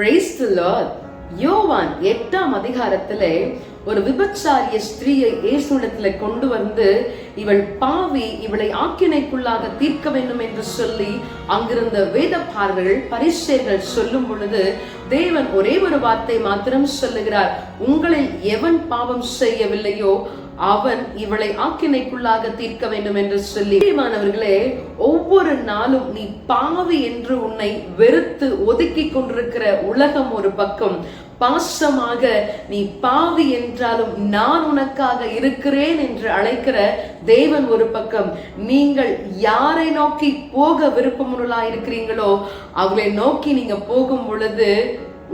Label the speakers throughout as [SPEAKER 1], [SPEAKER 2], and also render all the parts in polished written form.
[SPEAKER 1] Praise the Lord. யோவான் 8ஆம் அதிகாரத்திலே ஒரு விபச்சாரிய ஸ்திரீயை இயேசுவிடத்துல கொண்டு வந்து, இவள் பாவி, இவளை ஆக்கினைக்குள்ளாக தீர்க்க வேண்டும் என்று சொல்லி அங்கிருந்த வேதபாரகர்கள் பரிசேயர்கள் சொல்லும் பொழுது தேவன் ஒரே ஒரு வார்த்தை மாத்திரம் சொல்லுகிறார், உங்களில் எவன் பாவம் செய்யவில்லையோ அவன் இவளை ஆக்கினைக்குள்ளாக தீர்க்க வேண்டும் என்று சொல்லி. மாணவர்களே, ஒவ்வொரு நாளும் நீ பாவி என்று உன்னை வெறுத்து ஒதுக்கி கொண்டிருக்கிற உலகம் ஒரு பக்கம், பாசமாக நீ பாவி என்றாலும் நான் உனக்காக இருக்கிறேன் என்று அழைக்கிற தேவன் ஒரு பக்கம். நீங்கள் யாரை நோக்கி போக விருப்பமுள்ளா இருக்கிறீங்களோ அவளை நோக்கி நீங்க போகும் பொழுது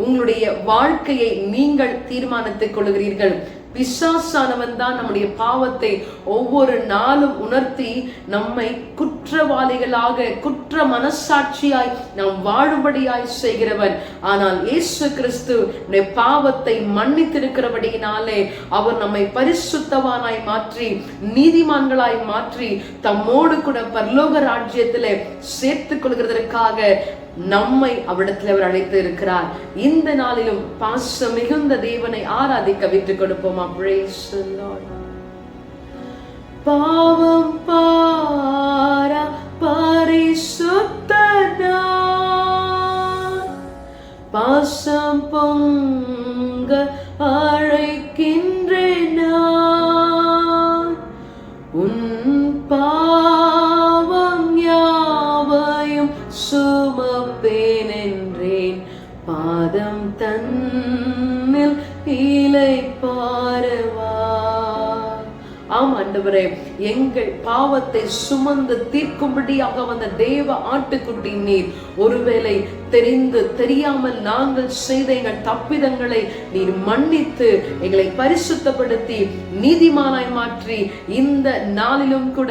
[SPEAKER 1] உங்களுடைய வாழ்க்கையை நீங்கள் தீர்மானித்துக் கொள்கிறீர்கள். பிசாசானவன் தான் நம்முடைய பாவத்தை ஒவ்வொரு நாளும் உணர்த்தி நம்மை குற்றவாளிகளாக, குற்ற மனசாட்சியாய் நாம் வாழும்படியாய் செய்கிறவன். ஆனால் இயேசு கிறிஸ்து பாவத்தை மன்னித்திருக்கிறபடியினாலே அவர் நம்மை பரிசுத்தவானாய் மாற்றி, நீதிமான்களாய் மாற்றி தம்மோடு கூட பரலோக ராஜ்யத்திலே சேர்த்துக் கொள்கிறதற்காக நம்மை அவ்விடத்தில் அவர் அழைத்து இருக்கிறார். இந்த நாளிலும் பாசம் மிகுந்த தேவனை ஆராதிக்க விட்டுக் கொடுப்போமா? Praise the Lord. பாவம் பாரா பரிசுத்தனா, பாசம் பொங்க அழைக்கின்றேன் நான், உன் பாவம் யாவையும் சுமப்பேன் என்றேன், பாதம் தன்னில் இலை பாரவா. ஆம் ஆண்டவரே, எங்கள் பாவத்தை சுமந்து தீர்க்கும்படியாக வந்த தேவ ஆட்டுக்குட்டி நீர். ஒருவேளை தெரிந்து தெரியாமல் நாங்கள் செய்த எங்கள் தப்பிதங்களை நீர் மன்னித்து எங்களை பரிசுத்தப்படுத்தி நீதிமானாய் மாற்றி இந்த நாளிலும் கூட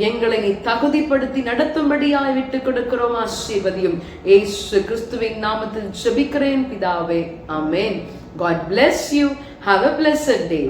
[SPEAKER 1] எங்களை நீ தகுதிப்படுத்தி நடத்தும்படியாய் விட்டுக் கொடுக்கிறோம். ஆசீர்வதியும். இயேசு கிறிஸ்துவின் நாமத்தில் ஜெபிக்கிறேன் பிதாவே, ஆமென். God bless you. Have a blessed day.